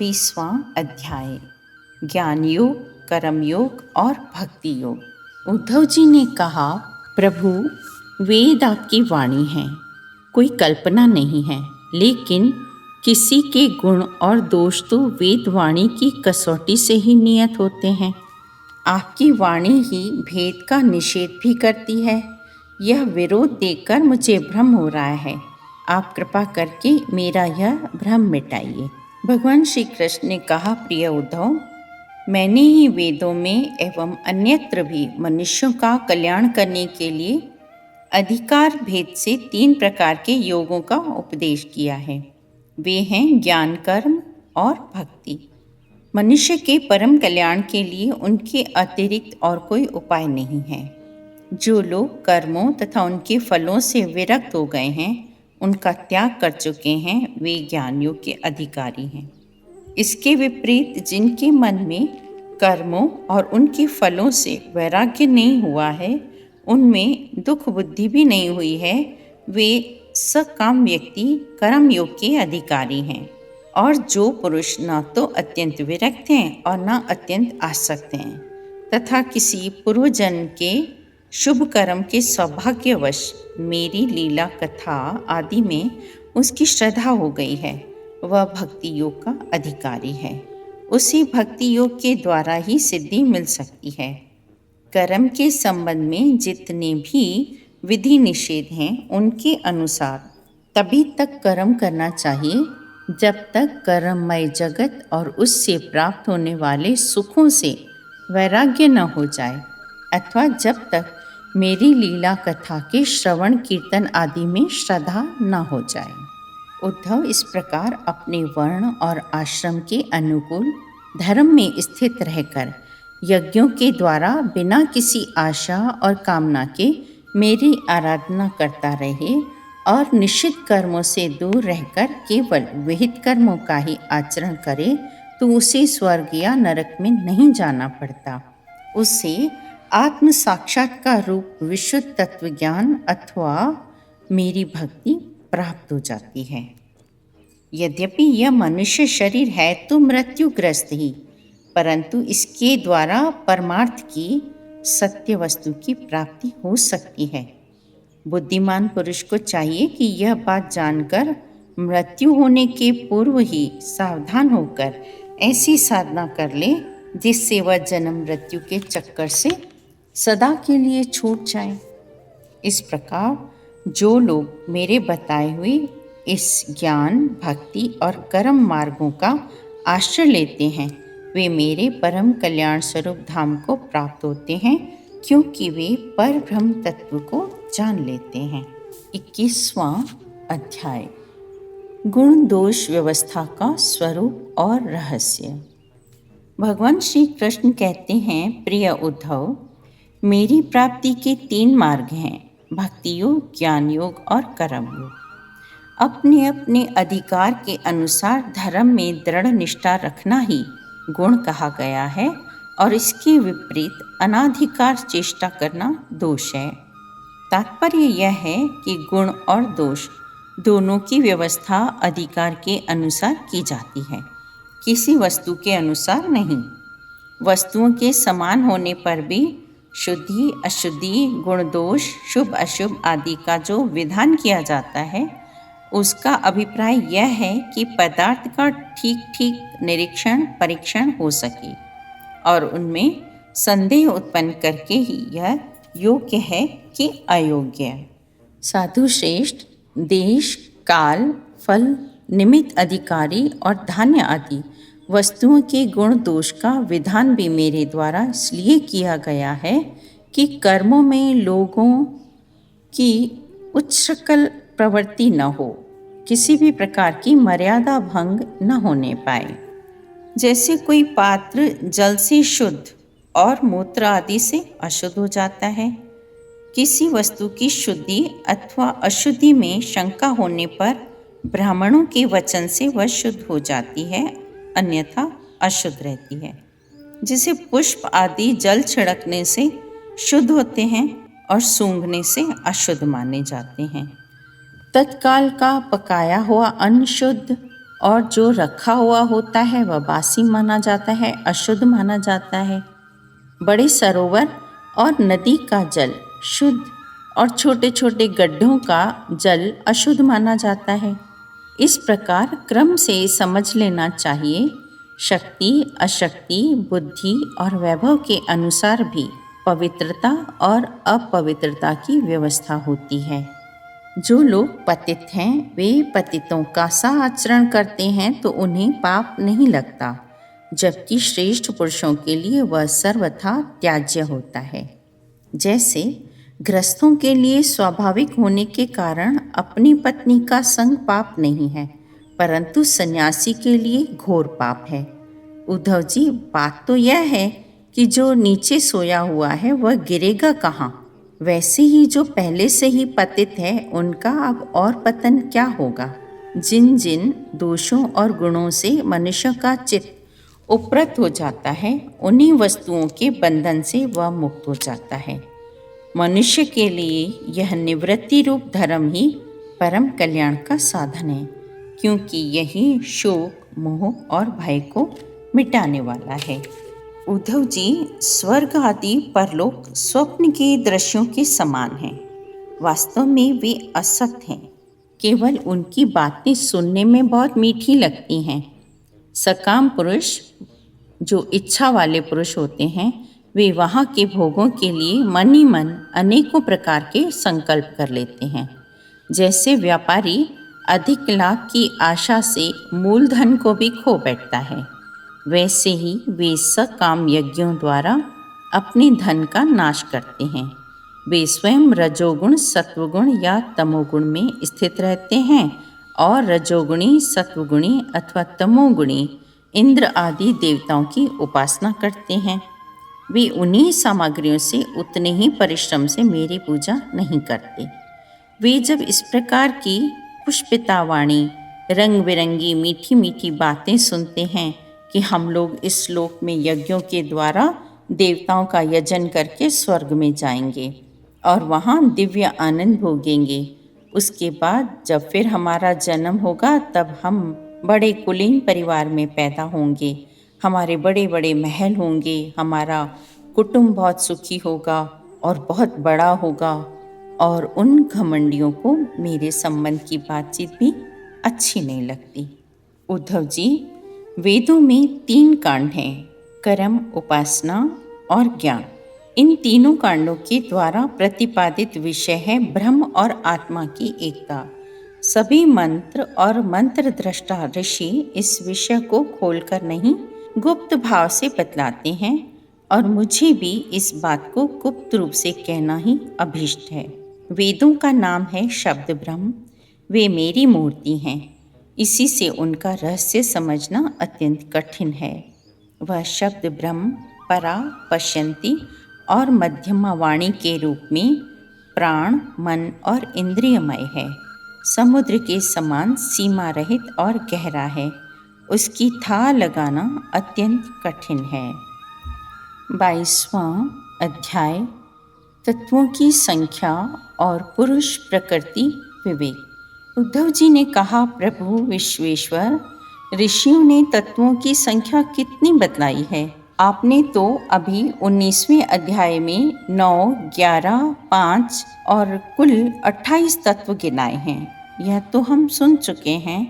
20वां अध्याय ज्ञान योग, कर्म योग और भक्ति योग। उद्धव जी ने कहा, प्रभु, वेद आपकी वाणी है, कोई कल्पना नहीं है, लेकिन किसी के गुण और दोष तो वेद वाणी की कसौटी से ही नियत होते हैं। आपकी वाणी ही भेद का निषेध भी करती है। यह विरोध देखकर मुझे भ्रम हो रहा है। आप कृपा करके मेरा यह भ्रम मिटाइए। भगवान श्री कृष्ण ने कहा, प्रिय उद्धव, मैंने ही वेदों में एवं अन्यत्र भी मनुष्यों का कल्याण करने के लिए अधिकार भेद से 3 प्रकार के योगों का उपदेश किया है। वे हैं ज्ञान, कर्म और भक्ति। मनुष्य के परम कल्याण के लिए उनके अतिरिक्त और कोई उपाय नहीं है। जो लोग कर्मों तथा उनके फलों से विरक्त हो गए हैं, उनका त्याग कर चुके हैं, वे ज्ञान योग के अधिकारी हैं। इसके विपरीत जिनके मन में कर्मों और उनके फलों से वैराग्य नहीं हुआ है, उनमें दुख बुद्धि भी नहीं हुई है, वे सकाम व्यक्ति कर्म योग के अधिकारी हैं। और जो पुरुष न तो अत्यंत विरक्त हैं और न अत्यंत आसक्त हैं, तथा किसी पूर्व जन्म के शुभ कर्म के सौभाग्यवश मेरी लीला कथा आदि में उसकी श्रद्धा हो गई है, वह भक्ति योग का अधिकारी है। उसी भक्ति योग के द्वारा ही सिद्धि मिल सकती है। कर्म के संबंध में जितने भी विधि निषेध हैं, उनके अनुसार तभी तक कर्म करना चाहिए जब तक कर्ममय जगत और उससे प्राप्त होने वाले सुखों से वैराग्य न हो जाए, अथवा जब तक मेरी लीला कथा के श्रवण कीर्तन आदि में श्रद्धा न हो जाए। उद्धव इस प्रकार अपने वर्ण और आश्रम के अनुकूल धर्म में स्थित रहकर यज्ञों के द्वारा बिना किसी आशा और कामना के मेरी आराधना करता रहे और निश्चित कर्मों से दूर रहकर केवल विहित कर्मों का ही आचरण करे, तो उसे स्वर्ग या नरक में नहीं जाना पड़ता। उसे आत्म साक्षात्कार रूप विशुद्ध तत्व ज्ञान अथवा मेरी भक्ति प्राप्त हो जाती है। यद्यपि यह मनुष्य शरीर है तो मृत्युग्रस्त ही, परंतु इसके द्वारा परमार्थ की सत्य वस्तु की प्राप्ति हो सकती है। बुद्धिमान पुरुष को चाहिए कि यह बात जानकर मृत्यु होने के पूर्व ही सावधान होकर ऐसी साधना कर ले जिससे वह जन्म मृत्यु के चक्कर से सदा के लिए छूट जाए। इस प्रकार जो लोग मेरे बताए हुए इस ज्ञान, भक्ति और कर्म मार्गों का आश्रय लेते हैं, वे मेरे परम कल्याण स्वरूप धाम को प्राप्त होते हैं, क्योंकि वे पर ब्रह्म तत्व को जान लेते हैं। 21वां अध्याय गुण दोष व्यवस्था का स्वरूप और रहस्य। भगवान श्री कृष्ण कहते हैं, प्रिय उद्धव, मेरी प्राप्ति के 3 मार्ग हैं, भक्ति योग, ज्ञान योग और कर्म योग। अपने अपने अधिकार के अनुसार धर्म में दृढ़ निष्ठा रखना ही गुण कहा गया है, और इसके विपरीत अनाधिकार चेष्टा करना दोष है। तात्पर्य यह है कि गुण और दोष दोनों की व्यवस्था अधिकार के अनुसार की जाती है, किसी वस्तु के अनुसार नहीं। वस्तुओं के समान होने पर भी शुद्धि, अशुद्धि, गुण दोष, शुभ अशुभ आदि का जो विधान किया जाता है, उसका अभिप्राय यह है कि पदार्थ का ठीक ठीक निरीक्षण परीक्षण हो सके और उनमें संदेह उत्पन्न करके ही यह योग्य है कि अयोग्य। साधु श्रेष्ठ, देश, काल, फल, निमित्त अधिकारी और धान्य आदि वस्तुओं के गुण दोष का विधान भी मेरे द्वारा इसलिए किया गया है कि कर्मों में लोगों की उच्छृंखल प्रवृत्ति न हो, किसी भी प्रकार की मर्यादा भंग न होने पाए। जैसे कोई पात्र जल से शुद्ध और मूत्र आदि से अशुद्ध हो जाता है, किसी वस्तु की शुद्धि अथवा अशुद्धि में शंका होने पर ब्राह्मणों के वचन से वह शुद्ध हो जाती है, अन्यथा अशुद्ध रहती है। जैसे पुष्प आदि जल छिड़कने से शुद्ध होते हैं और सूंघने से अशुद्ध माने जाते हैं। तत्काल का पकाया हुआ अन्न शुद्ध और जो रखा हुआ होता है वह बासी माना जाता है, अशुद्ध माना जाता है। बड़े सरोवर और नदी का जल शुद्ध और छोटे छोटे गड्ढों का जल अशुद्ध माना जाता है। इस प्रकार क्रम से समझ लेना चाहिए। शक्ति, अशक्ति, बुद्धि और वैभव के अनुसार भी पवित्रता और अपवित्रता की व्यवस्था होती है। जो लोग पतित हैं वे पतितों का सा आचरण करते हैं तो उन्हें पाप नहीं लगता, जबकि श्रेष्ठ पुरुषों के लिए वह सर्वथा त्याज्य होता है। जैसे गृहस्थों के लिए स्वाभाविक होने के कारण अपनी पत्नी का संग पाप नहीं है, परंतु सन्यासी के लिए घोर पाप है। उद्धव जी, बात तो यह है कि जो नीचे सोया हुआ है वह गिरेगा कहाँ? वैसे ही जो पहले से ही पतित है उनका अब और पतन क्या होगा? जिन जिन दोषों और गुणों से मनुष्य का चित्त उपरत हो जाता है, उन्हीं वस्तुओं के बंधन से वह मुक्त हो जाता है। मनुष्य के लिए यह निवृत्ति रूप धर्म ही परम कल्याण का साधन है, क्योंकि यही शोक, मोह और भय को मिटाने वाला है। उद्धव जी, स्वर्ग आदि परलोक स्वप्न के दृश्यों के समान हैं। वास्तव में वे असत्य हैं। केवल उनकी बातें सुनने में बहुत मीठी लगती हैं। सकाम पुरुष, जो इच्छा वाले पुरुष होते हैं, वे वहाँ के भोगों के लिए मन ही मन अनेकों प्रकार के संकल्प कर लेते हैं। जैसे व्यापारी अधिक लाभ की आशा से मूलधन को भी खो बैठता है, वैसे ही वे सकाम यज्ञों द्वारा अपने धन का नाश करते हैं। वे स्वयं रजोगुण, सत्वगुण या तमोगुण में स्थित रहते हैं और रजोगुणी, सत्वगुणी अथवा तमोगुणी इंद्र आदि देवताओं की उपासना करते हैं। वे उन्हीं सामग्रियों से उतने ही परिश्रम से मेरी पूजा नहीं करते। वे जब इस प्रकार की पुष्पिता वाणी, रंग बिरंगी मीठी मीठी बातें सुनते हैं कि हम लोग इस लोक में यज्ञों के द्वारा देवताओं का यजन करके स्वर्ग में जाएंगे और वहाँ दिव्य आनंद भोगेंगे, उसके बाद जब फिर हमारा जन्म होगा तब हम बड़े कुलीन परिवार में पैदा होंगे, हमारे बड़े बड़े महल होंगे, हमारा कुटुंब बहुत सुखी होगा और बहुत बड़ा होगा, और उन घमंडियों को मेरे संबंध की बातचीत भी अच्छी नहीं लगती। उद्धव जी, वेदों में 3 कांड हैं, कर्म, उपासना और ज्ञान। इन तीनों कांडों के द्वारा प्रतिपादित विषय है ब्रह्म और आत्मा की एकता। सभी मंत्र और मंत्र दृष्टा ऋषि इस विषय को खोलकर नहीं, गुप्त भाव से बतलाते हैं, और मुझे भी इस बात को गुप्त रूप से कहना ही अभीष्ट है। वेदों का नाम है शब्द ब्रह्म। वे मेरी मूर्ति हैं, इसी से उनका रहस्य समझना अत्यंत कठिन है। वह शब्द ब्रह्म परा, पश्यंती और मध्यमा वाणी के रूप में प्राण, मन और इंद्रियमय है। समुद्र के समान सीमा रहित और गहरा है। उसकी था लगाना अत्यंत कठिन है। 22वां अध्याय, तत्वों की संख्या और पुरुष प्रकृति विवेक। उद्धव जी ने कहा, प्रभु विश्वेश्वर, ऋषियों ने तत्वों की संख्या कितनी बतलाई है? आपने तो अभी 19वें अध्याय में 9, 11, 5 और कुल 28 तत्व गिनाए हैं। यह तो हम सुन चुके हैं,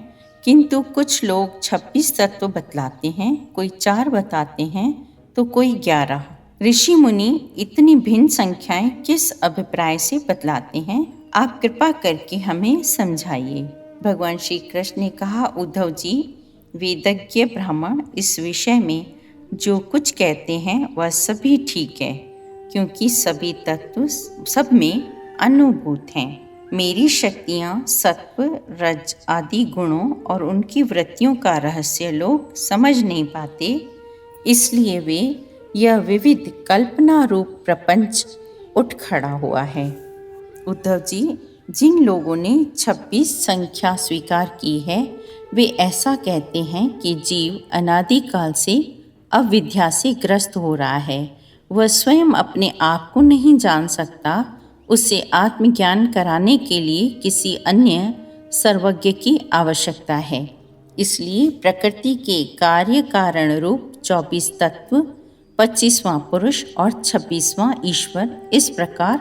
किंतु कुछ लोग 26 तत्व बतलाते हैं, कोई 4 बताते हैं तो कोई 11। ऋषि मुनि इतनी भिन्न संख्याएं किस अभिप्राय से बतलाते हैं? आप कृपा करके हमें समझाइए। भगवान श्री कृष्ण ने कहा, उद्धव जी, वेदज्ञ ब्राह्मण इस विषय में जो कुछ कहते हैं वह सभी ठीक है, क्योंकि सभी तत्व सब में अनुभूत हैं। मेरी शक्तियाँ सत्व, रज आदि गुणों और उनकी वृत्तियों का रहस्य लोग समझ नहीं पाते, इसलिए वे यह विविध कल्पना रूप प्रपंच उठ खड़ा हुआ है। उद्धव जी, जिन लोगों ने 26 संख्या स्वीकार की है, वे ऐसा कहते हैं कि जीव अनादिकाल से अविद्या से ग्रस्त हो रहा है। वह स्वयं अपने आप को नहीं जान सकता। उसे आत्मज्ञान कराने के लिए किसी अन्य सर्वज्ञ की आवश्यकता है। इसलिए प्रकृति के कार्य कारण रूप 24 तत्व, 25वां पुरुष और 26वां ईश्वर, इस प्रकार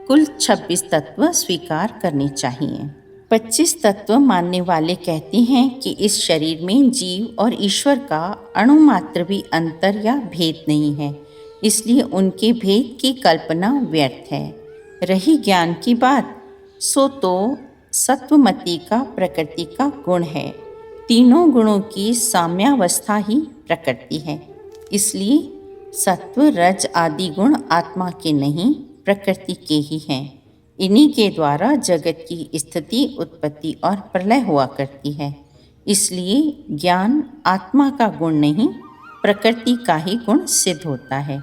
कुल 26 तत्व स्वीकार करने चाहिए। 25 तत्व मानने वाले कहते हैं कि इस शरीर में जीव और ईश्वर का अणुमात्र भी अंतर या भेद नहीं है, इसलिए उनके भेद की कल्पना व्यर्थ है। रही ज्ञान की बात, सो तो सत्वमति का प्रकृति का गुण है। तीनों गुणों की साम्यावस्था ही प्रकृति है, इसलिए सत्व रज आदि गुण आत्मा के नहीं प्रकृति के ही हैं। इन्हीं के द्वारा जगत की स्थिति, उत्पत्ति और प्रलय हुआ करती है। इसलिए ज्ञान आत्मा का गुण नहीं प्रकृति का ही गुण सिद्ध होता है।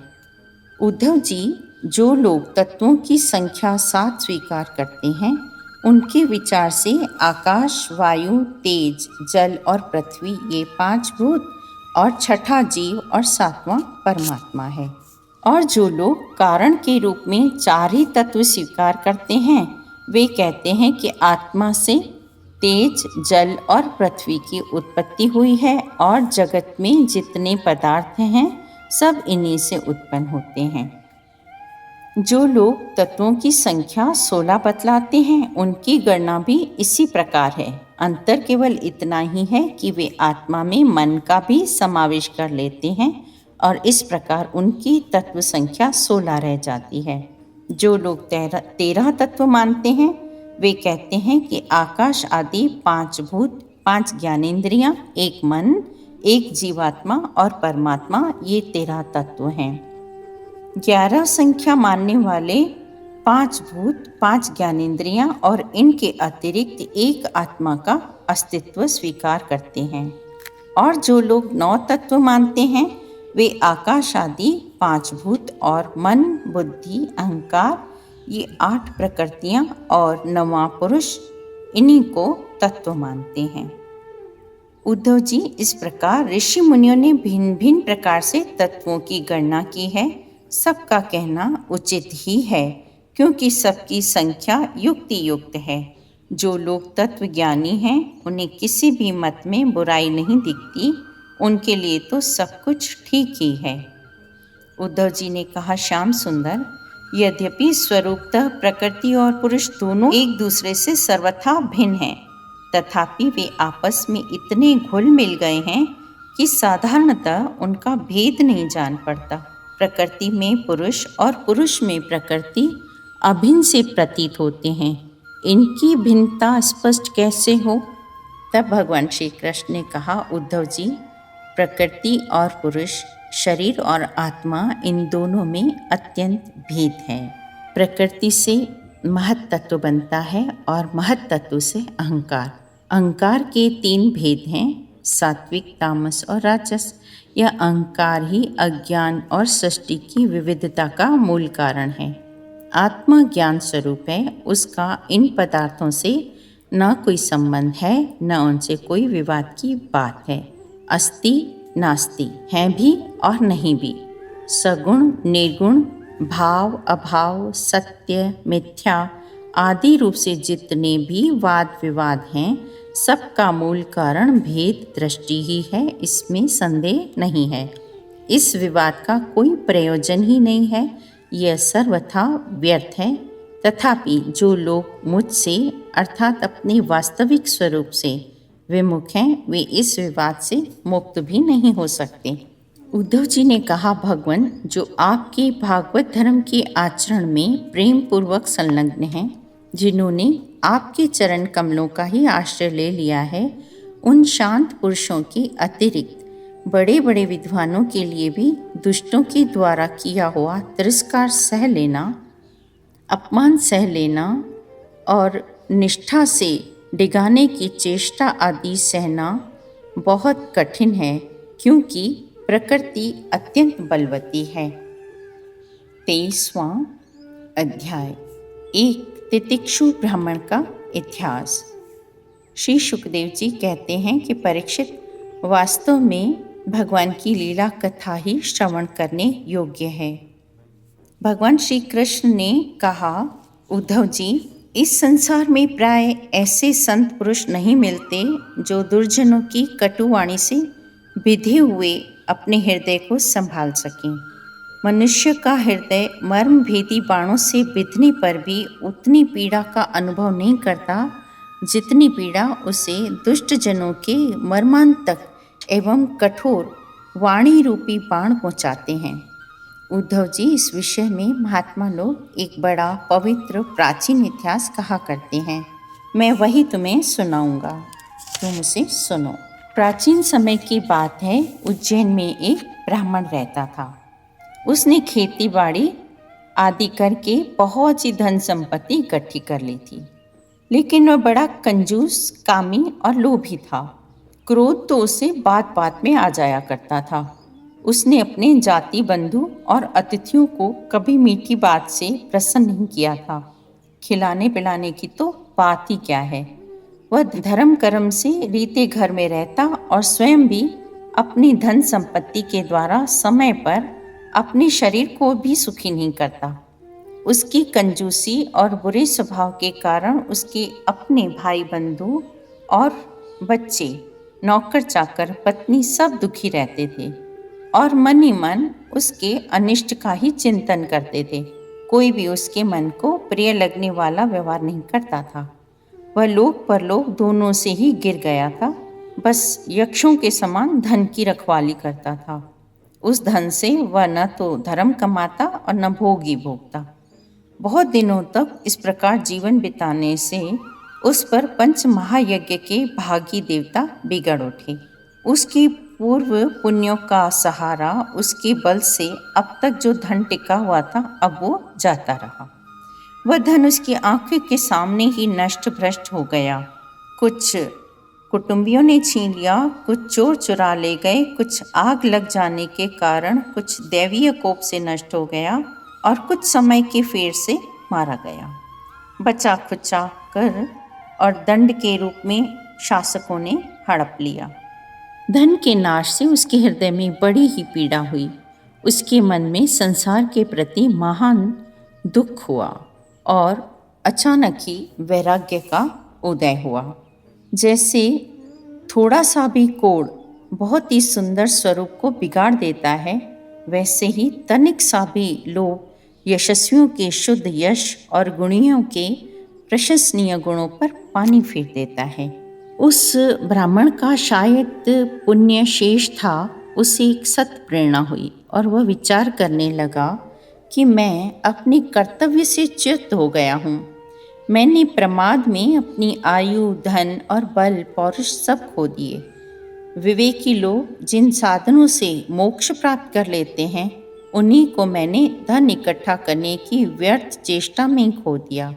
उद्धव जी, जो लोग तत्वों की संख्या 7 स्वीकार करते हैं, उनके विचार से आकाश, वायु, तेज, जल और पृथ्वी ये 5 भूत और छठा जीव और 7वां परमात्मा है। और जो लोग कारण के रूप में 4 ही तत्व स्वीकार करते हैं, वे कहते हैं कि आत्मा से तेज, जल और पृथ्वी की उत्पत्ति हुई है और जगत में जितने पदार्थ हैं सब इन्हीं से उत्पन्न होते हैं। जो लोग तत्वों की संख्या 16 बतलाते हैं, उनकी गणना भी इसी प्रकार है। अंतर केवल इतना ही है कि वे आत्मा में मन का भी समावेश कर लेते हैं और इस प्रकार उनकी तत्व संख्या 16 रह जाती है। जो लोग 13 तत्व मानते हैं, वे कहते हैं कि आकाश आदि 5 भूत, 5 ज्ञानेंद्रियां, 1 मन, 1 जीवात्मा और परमात्मा, ये 13 तत्व हैं। 11 संख्या मानने वाले 5 भूत, 5 ज्ञानेंद्रियां और इनके अतिरिक्त 1 आत्मा का अस्तित्व स्वीकार करते हैं। और जो लोग 9 तत्व मानते हैं, वे आकाश आदि 5 भूत और मन, बुद्धि, अहंकार, ये 8 प्रकृतियां और 9वां पुरुष, इन्हीं को तत्व मानते हैं। उद्धव जी, इस प्रकार ऋषि मुनियों ने भिन्न भिन्न प्रकार से तत्वों की गणना की है। सबका कहना उचित ही है, क्योंकि सबकी संख्या युक्ति युक्त है। जो लोग तत्व ज्ञानी हैं, उन्हें किसी भी मत में बुराई नहीं दिखती, उनके लिए तो सब कुछ ठीक ही है। उद्धव जी ने कहा, श्याम सुंदर, यद्यपि स्वरूपतः प्रकृति और पुरुष दोनों एक दूसरे से सर्वथा भिन्न हैं, तथापि वे आपस में इतने घुल मिल गए हैं कि साधारणतः उनका भेद नहीं जान पड़ता। प्रकृति में पुरुष और पुरुष में प्रकृति अभिन्न से प्रतीत होते हैं। इनकी भिन्नता स्पष्ट कैसे हो? तब भगवान श्री कृष्ण ने कहा, उद्धव जी, प्रकृति और पुरुष, शरीर और आत्मा, इन दोनों में अत्यंत भेद है। प्रकृति से महत तत्व बनता है और महत तत्व से अहंकार। अहंकार के 3 भेद हैं, सात्विक, तामस और राजस। यह अहंकार ही अज्ञान और सृष्टि की विविधता का मूल कारण है। आत्मा ज्ञान स्वरूप है, उसका इन पदार्थों से न कोई संबंध है, न उनसे कोई विवाद की बात है। अस्ति नास्ति, हैं भी और नहीं भी। सगुण निर्गुण, भाव अभाव, सत्य मिथ्या आदि रूप से जितने भी वाद विवाद हैं, सबका मूल कारण भेद दृष्टि ही है, इसमें संदेह नहीं है। इस विवाद का कोई प्रयोजन ही नहीं है, यह सर्वथा व्यर्थ है। तथापि जो लोग मुझसे अर्थात अपने वास्तविक स्वरूप से विमुख हैं, वे इस विवाद से मुक्त भी नहीं हो सकते। उद्धव जी ने कहा, भगवान, जो आपके भागवत धर्म के आचरण में प्रेम पूर्वक संलग्न हैं, जिन्होंने आपके चरण कमलों का ही आश्रय ले लिया है, उन शांत पुरुषों के अतिरिक्त बड़े बड़े विद्वानों के लिए भी दुष्टों के द्वारा किया हुआ तिरस्कार सह लेना, अपमान सह लेना और निष्ठा से डिगाने की चेष्टा आदि सहना बहुत कठिन है, क्योंकि प्रकृति अत्यंत बलवती है। 23वां अध्याय, एक तितिक्षु ब्राह्मण का इतिहास। श्री सुखदेव जी कहते हैं कि परीक्षित, वास्तव में भगवान की लीला कथा ही श्रवण करने योग्य है। भगवान श्री कृष्ण ने कहा, उद्धव जी, इस संसार में प्राय ऐसे संत पुरुष नहीं मिलते जो दुर्जनों की कटुवाणी से विधे हुए अपने हृदय को संभाल सकें। मनुष्य का हृदय मर्म भेदी बाणों से बिधने पर भी उतनी पीड़ा का अनुभव नहीं करता जितनी पीड़ा उसे दुष्ट जनों के मर्मांतक एवं कठोर वाणी रूपी बाण पहुँचाते हैं। उद्धव जी, इस विषय में महात्मा लोग एक बड़ा पवित्र प्राचीन इतिहास कहा करते हैं। मैं वही तुम्हें सुनाऊंगा, तुम उसे सुनो। प्राचीन समय की बात है। उज्जैन में एक ब्राह्मण रहता था। उसने खेती बाड़ी आदि करके बहुत सी धन संपत्ति इकट्ठी कर ली थी, लेकिन वह बड़ा कंजूस, कामी और लोभी था। क्रोध तो उसे बात बात में आ जाया करता था। उसने अपने जाति बंधु और अतिथियों को कभी मीठी बात से प्रसन्न नहीं किया था। खिलाने पिलाने की तो बात ही क्या है। वह धर्म कर्म से रीते घर में रहता और स्वयं भी अपनी धन संपत्ति के द्वारा समय पर अपने शरीर को भी सुखी नहीं करता। उसकी कंजूसी और बुरे स्वभाव के कारण उसके अपने भाई बंधु और बच्चे, नौकर चाकर, पत्नी सब दुखी रहते थे और मन ही मन उसके अनिष्ट का ही चिंतन करते थे। कोई भी उसके मन को प्रिय लगने वाला व्यवहार नहीं करता था। वह लोक परलोक दोनों से ही गिर गया था। बस यक्षों के समान धन की रखवाली करता था। उस धन से वह न तो धर्म कमाता और न भोग ही भोगता। बहुत दिनों तक इस प्रकार जीवन बिताने से उस पर पंच महायज्ञ के भागी देवता बिगड़ उठे। उसकी पूर्व पुण्यों का सहारा उसके बल से अब तक जो धन टिका हुआ था, अब वो जाता रहा। वह धन उसकी आंखों के सामने ही नष्ट भ्रष्ट हो गया। कुछ कुटुंबियों ने छीन लिया, कुछ चोर चुरा ले गए, कुछ आग लग जाने के कारण, कुछ दैवीय कोप से नष्ट हो गया और कुछ समय के फेर से मारा गया। बचा खुचा कर और दंड के रूप में शासकों ने हड़प लिया। धन के नाश से उसके हृदय में बड़ी ही पीड़ा हुई। उसके मन में संसार के प्रति महान दुख हुआ और अचानक ही वैराग्य का उदय हुआ। जैसे थोड़ा सा भी कोड़ बहुत ही सुंदर स्वरूप को बिगाड़ देता है, वैसे ही तनिक सा भी लोभ यशस्वियों के शुद्ध यश और गुणियों के प्रशंसनीय गुणों पर पानी फेर देता है। उस ब्राह्मण का शायद पुण्य शेष था। उसे एक सत प्रेरणा हुई और वह विचार करने लगा कि मैं अपने कर्तव्य से च्युत हो गया हूँ। मैंने प्रमाद में अपनी आयु, धन और बल, पौरुष सब खो दिए। विवेकी लोग जिन साधनों से मोक्ष प्राप्त कर लेते हैं, उन्हीं को मैंने धन इकट्ठा करने की व्यर्थ चेष्टा में खो दिया।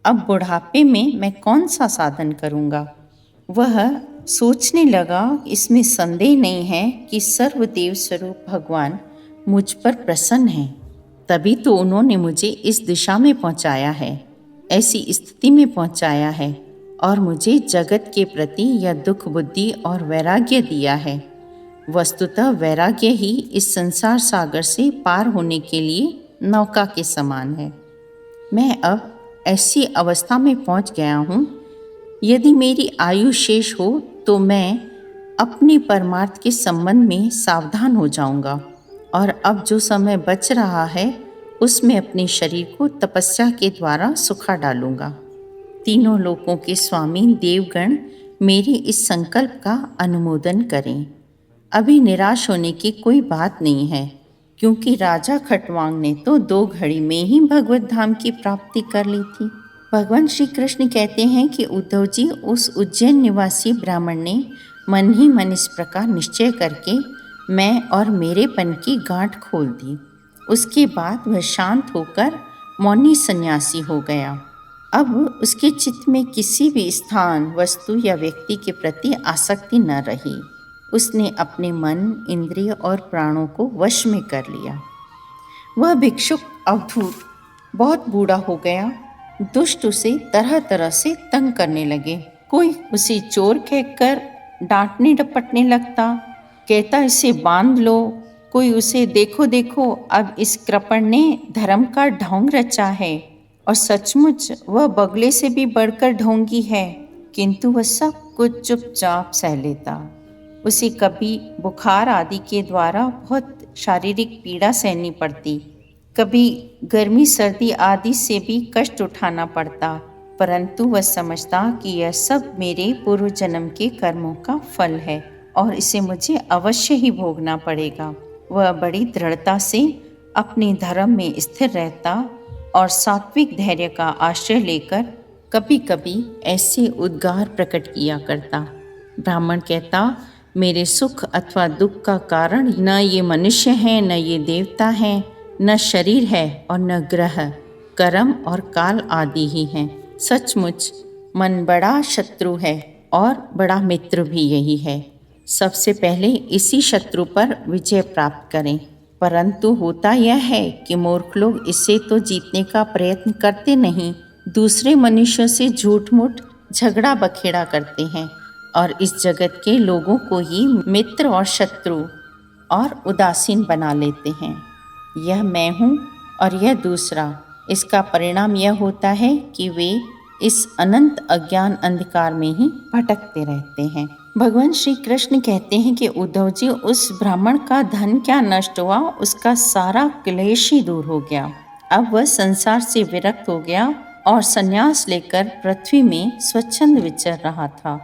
अब बुढ़ापे में मैं कौन सा साधन करूँगा? वह सोचने लगा, इसमें संदेह नहीं है कि सर्वदेव स्वरूप भगवान मुझ पर प्रसन्न हैं, तभी तो उन्होंने मुझे इस दिशा में पहुंचाया है, ऐसी स्थिति में पहुंचाया है और मुझे जगत के प्रति यह दुख बुद्धि और वैराग्य दिया है। वस्तुतः वैराग्य ही इस संसार सागर से पार होने के लिए नौका के समान है। मैं अब ऐसी अवस्था में पहुंच गया हूँ, यदि मेरी आयु शेष हो तो मैं अपने परमार्थ के संबंध में सावधान हो जाऊंगा और अब जो समय बच रहा है उसमें अपने शरीर को तपस्या के द्वारा सुखा डालूंगा। तीनों लोकों के स्वामी देवगण मेरे इस संकल्प का अनुमोदन करें। अभी निराश होने की कोई बात नहीं है, क्योंकि राजा खटवांग ने तो 2 घड़ी में ही भगवत धाम की प्राप्ति कर ली थी। भगवान श्री कृष्ण कहते हैं कि उद्धव जी, उस उज्जैन निवासी ब्राह्मण ने मन ही मन इस प्रकार निश्चय करके मैं और मेरेपन की गांठ खोल दी। उसके बाद वह शांत होकर मौनी सन्यासी हो गया। अब उसके चित्त में किसी भी स्थान, वस्तु या व्यक्ति के प्रति आसक्ति न रही। उसने अपने मन, इंद्रिय और प्राणों को वश में कर लिया। वह भिक्षुक अवधूत बहुत बूढ़ा हो गया। दुष्ट उसे तरह तरह से तंग करने लगे। कोई उसे चोर कहकर डांटने डपटने लगता, कहता इसे बांध लो। कोई उसे देखो देखो, अब इस कृपण ने धर्म का ढोंग रचा है, और सचमुच वह बगले से भी बढ़कर ढोंगी है, किंतु वह सब कुछ चुपचाप सह लेता। उसे कभी बुखार आदि के द्वारा बहुत शारीरिक पीड़ा सहनी पड़ती, कभी गर्मी सर्दी आदि से भी कष्ट उठाना पड़ता, परंतु वह समझता कि यह सब मेरे पूर्व जन्म के कर्मों का फल है और इसे मुझे अवश्य ही भोगना पड़ेगा। वह बड़ी दृढ़ता से अपने धर्म में स्थिर रहता और सात्विक धैर्य का आश्रय लेकर कभी कभी ऐसे उद्गार प्रकट किया करता। ब्राह्मण कहता, मेरे सुख अथवा दुख का कारण न ये मनुष्य है, न ये देवता है, न शरीर है और न ग्रह, कर्म और काल आदि ही हैं। सचमुच मन बड़ा शत्रु है और बड़ा मित्र भी यही है। सबसे पहले इसी शत्रु पर विजय प्राप्त करें, परंतु होता यह है कि मूर्ख लोग इससे तो जीतने का प्रयत्न करते नहीं, दूसरे मनुष्यों से झूठ मूठ झगड़ा बखेड़ा करते हैं और इस जगत के लोगों को ही मित्र और शत्रु और उदासीन बना लेते हैं। यह मैं हूँ और यह दूसरा। इसका परिणाम यह होता है कि वे इस अनंत अज्ञान अंधकार में ही भटकते रहते हैं। भगवान श्री कृष्ण कहते हैं कि उद्धव जी, उस ब्राह्मण का धन क्या नष्ट हुआ, उसका सारा क्लेश ही दूर हो गया। अब वह संसार से विरक्त हो गया और संन्यास लेकर पृथ्वी में स्वच्छंद विचर रहा था।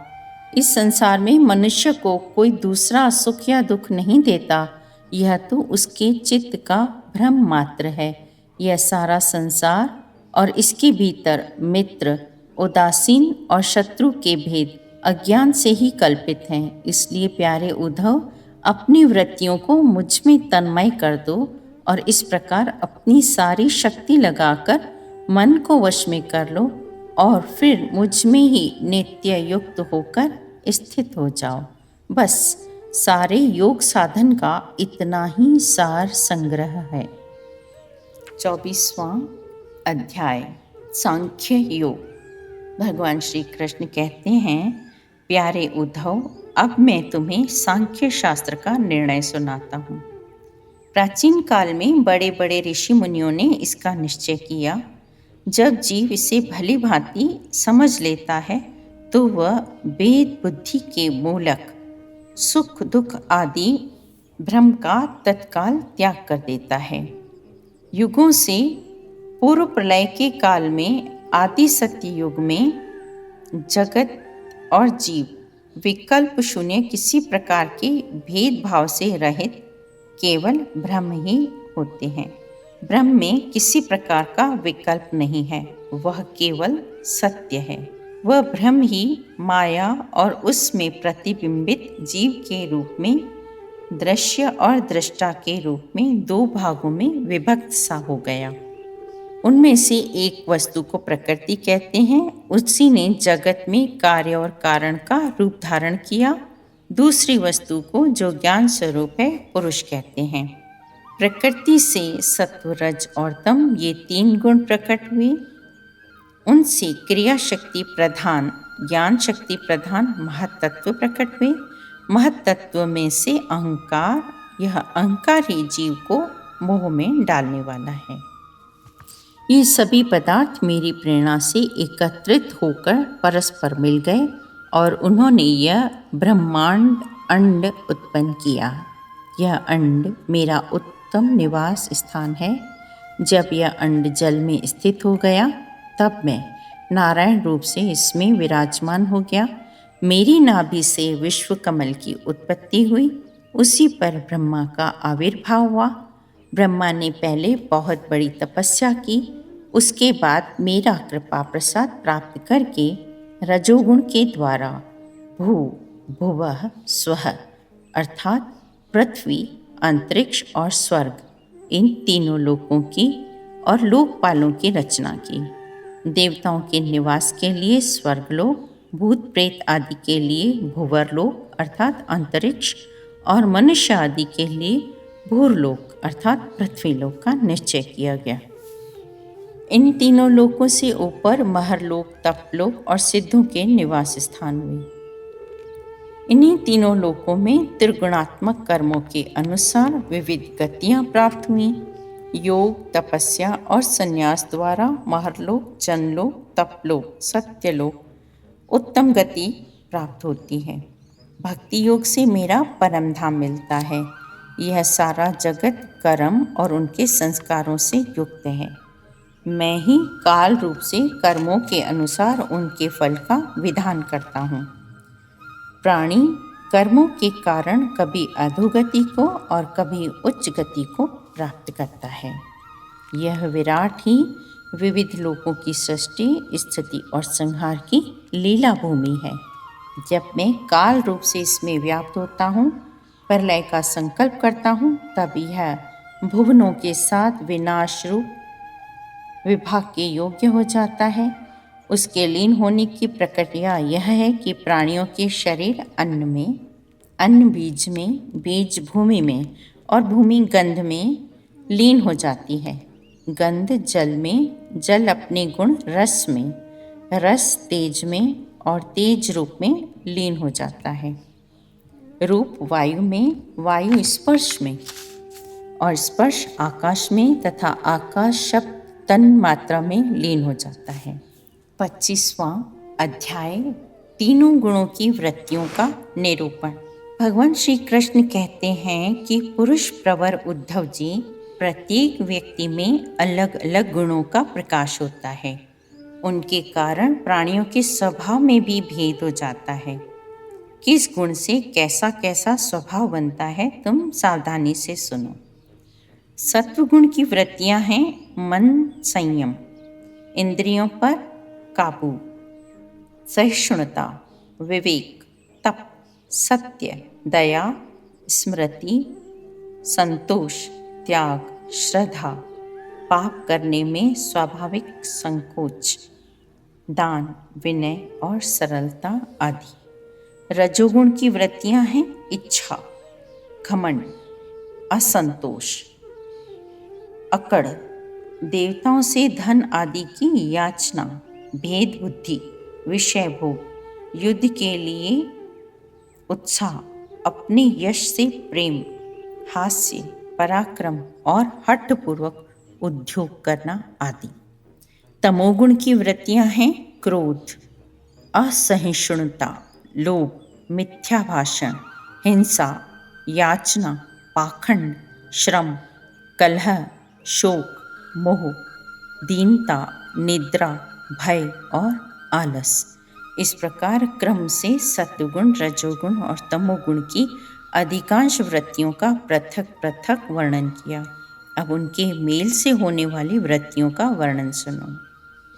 इस संसार में मनुष्य को कोई दूसरा सुख या दुख नहीं देता, यह तो उसके चित्त का भ्रम मात्र है। यह सारा संसार और इसके भीतर मित्र, उदासीन और शत्रु के भेद अज्ञान से ही कल्पित हैं। इसलिए प्यारे उद्धव, अपनी वृत्तियों को मुझ में तन्मय कर दो और इस प्रकार अपनी सारी शक्ति लगाकर मन को वश में कर लो और फिर मुझ में ही नित्य युक्त होकर स्थित हो जाओ। बस सारे योग साधन का इतना ही सार संग्रह है। 24वां अध्याय, सांख्य योग। भगवान श्री कृष्ण कहते हैं, प्यारे उद्धव, अब मैं तुम्हें सांख्य शास्त्र का निर्णय सुनाता हूँ। प्राचीन काल में बड़े बड़े ऋषि मुनियों ने इसका निश्चय किया। जब जीव इसे भली भांति समझ लेता है तो वह वेद बुद्धि के मूलक सुख दुख आदि भ्रम का तत्काल त्याग कर देता है। युगों से पूर्व प्रलय के काल में आदि सत्य युग में जगत और जीव विकल्प शून्य किसी प्रकार के भेदभाव से रहित केवल ब्रह्म ही होते हैं। ब्रह्म में किसी प्रकार का विकल्प नहीं है, वह केवल सत्य है। वह ब्रह्म ही माया और उसमें प्रतिबिंबित जीव के रूप में दृश्य और दृष्टा के रूप में दो भागों में विभक्त सा हो गया। उनमें से एक वस्तु को प्रकृति कहते हैं, उसी ने जगत में कार्य और कारण का रूप धारण किया। दूसरी वस्तु को, जो ज्ञान स्वरूप है, पुरुष कहते हैं। प्रकृति से सत्व रज और तम ये तीन गुण प्रकट हुए। उनसे क्रिया शक्ति प्रधान, ज्ञान शक्ति प्रधान महत्तत्व प्रकट हुए। महत्तत्व में से अहंकार, यह अहंकार ही जीव को मोह में डालने वाला है। ये सभी पदार्थ मेरी प्रेरणा से एकत्रित होकर परस्पर मिल गए और उन्होंने यह ब्रह्मांड अंड उत्पन्न किया। यह अंड मेरा उत्तम निवास स्थान है। जब यह अंड जल में स्थित हो गया तब मैं नारायण रूप से इसमें विराजमान हो गया। मेरी नाभि से विश्व कमल की उत्पत्ति हुई, उसी पर ब्रह्मा का आविर्भाव हुआ। ब्रह्मा ने पहले बहुत बड़ी तपस्या की, उसके बाद मेरा कृपा प्रसाद प्राप्त करके रजोगुण के द्वारा भू भुवः स्वः अर्थात पृथ्वी, अंतरिक्ष और स्वर्ग, इन तीनों लोकों की और लोकपालों की रचना की। देवताओं के निवास के लिए स्वर्गलोक, भूत प्रेत आदि के लिए भुवरलोक अर्थात अंतरिक्ष और मनुष्य आदि के लिए भूरलोक अर्थात पृथ्वीलोक का निश्चय किया गया। इन तीनों लोकों से ऊपर महरलोक, तपलोक और सिद्धों के निवास स्थान हुए। इन्हीं तीनों लोकों में त्रिगुणात्मक कर्मों के अनुसार विविध गतियाँ प्राप्त हुई। योग, तपस्या और संन्यास द्वारा महरलोक, जनलोक, तपलोक, सत्यलोक, उत्तम गति प्राप्त होती है। भक्ति योग से मेरा परम धाम मिलता है। यह सारा जगत कर्म और उनके संस्कारों से युक्त है। मैं ही काल रूप से कर्मों के अनुसार उनके फल का विधान करता हूँ। प्राणी कर्मों के कारण कभी अधोगति को और कभी उच्च गति को प्राप्त करता है। यह विराट ही विविध लोकों की सृष्टि, स्थिति और संहार की लीला भूमि है। जब मैं काल रूप से इसमें व्याप्त होता हूँ, प्रलय का संकल्प करता हूँ, तब यह भुवनों के साथ विनाश रूप विभाग के योग्य हो जाता है। उसके लीन होने की प्रक्रिया यह है कि प्राणियों के शरीर अन्न में, अन्न बीज में, बीज भूमि में और भूमि गंध में लीन हो जाती है। गंध जल में, जल अपने गुण रस में, रस तेज में और तेज रूप में लीन हो जाता है। रूप वायु में, वायु स्पर्श में और स्पर्श आकाश में तथा आकाश शब्द तन मात्रा में लीन हो जाता है। 25वां अध्याय तीनों गुणों की वृत्तियों का निरूपण। भगवान श्री कृष्ण कहते हैं कि पुरुष प्रवर उद्धव जी, प्रत्येक व्यक्ति में अलग अलग गुणों का प्रकाश होता है। उनके कारण प्राणियों के स्वभाव में भी भेद हो जाता है। किस गुण से कैसा कैसा स्वभाव बनता है, तुम सावधानी से सुनो। सत्वगुण की वृत्तियां हैं मन, संयम, इंद्रियों पर काबू, सहिष्णुता, विवेक, तप, सत्य, दया, स्मृति, संतोष, त्याग, श्रद्धा, पाप करने में स्वाभाविक संकोच, दान, विनय और सरलता आदि। रजोगुण की वृत्तियां हैं इच्छा, घमंड, असंतोष, अकड़, देवताओं से धन आदि की याचना, भेद बुद्धि, विषय भोग, युद्ध के लिए उत्साह, अपने यश से प्रेम, हास्य, पराक्रम और हठपूर्वक उद्योग करना आदि। तमोगुण की वृत्तियां हैं क्रोध, असहिष्णुता, लोभ, मिथ्या भाषण, हिंसा, याचना, पाखंड, श्रम, कलह, शोक, मोह, दीनता, निद्रा, भय और आलस। इस प्रकार क्रम से सत्वगुण, रजोगुण और तमोगुण की अधिकांश वृत्तियों का पृथक पृथक वर्णन किया। अब उनके मेल से होने वाली वृत्तियों का वर्णन सुनो।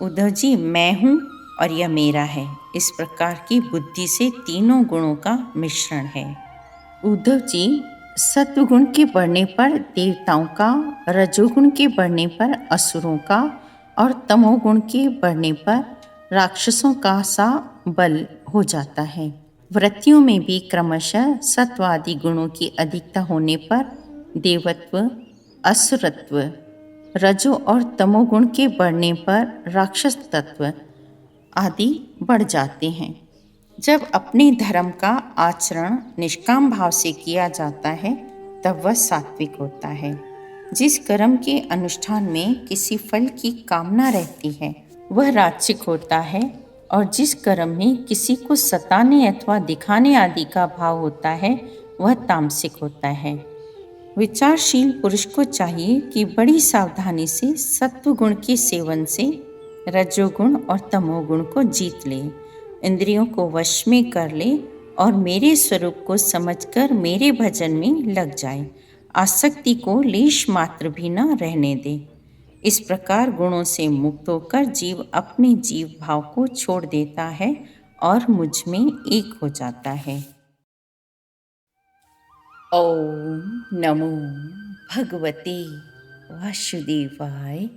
उद्धव जी, मैं हूँ और यह मेरा है, इस प्रकार की बुद्धि से तीनों गुणों का मिश्रण है। उद्धव जी, सत्वगुण के बढ़ने पर देवताओं का, रजोगुण के बढ़ने पर असुरों का और तमोगुण के बढ़ने पर राक्षसों का सा बल हो जाता है। वृत्तियों में भी क्रमशः सत्वादि गुणों की अधिकता होने पर देवत्व, असुरत्व, रजो और तमोगुण के बढ़ने पर राक्षस तत्व आदि बढ़ जाते हैं। जब अपने धर्म का आचरण निष्काम भाव से किया जाता है, तब वह सात्विक होता है। जिस कर्म के अनुष्ठान में किसी फल की कामना रहती है, वह राजसिक होता है, और जिस कर्म में किसी को सताने अथवा दिखाने आदि का भाव होता है, वह तामसिक होता है। विचारशील पुरुष को चाहिए कि बड़ी सावधानी से सत्वगुण के सेवन से रजोगुण और तमोगुण को जीत ले, इंद्रियों को वश में कर ले और मेरे स्वरूप को समझकर मेरे भजन में लग जाए। आसक्ति को लेश मात्र भी न रहने दे। इस प्रकार गुणों से मुक्त होकर जीव अपने जीव भाव को छोड़ देता है और मुझ में एक हो जाता है। ओम नमो भगवते वासुदेवाय।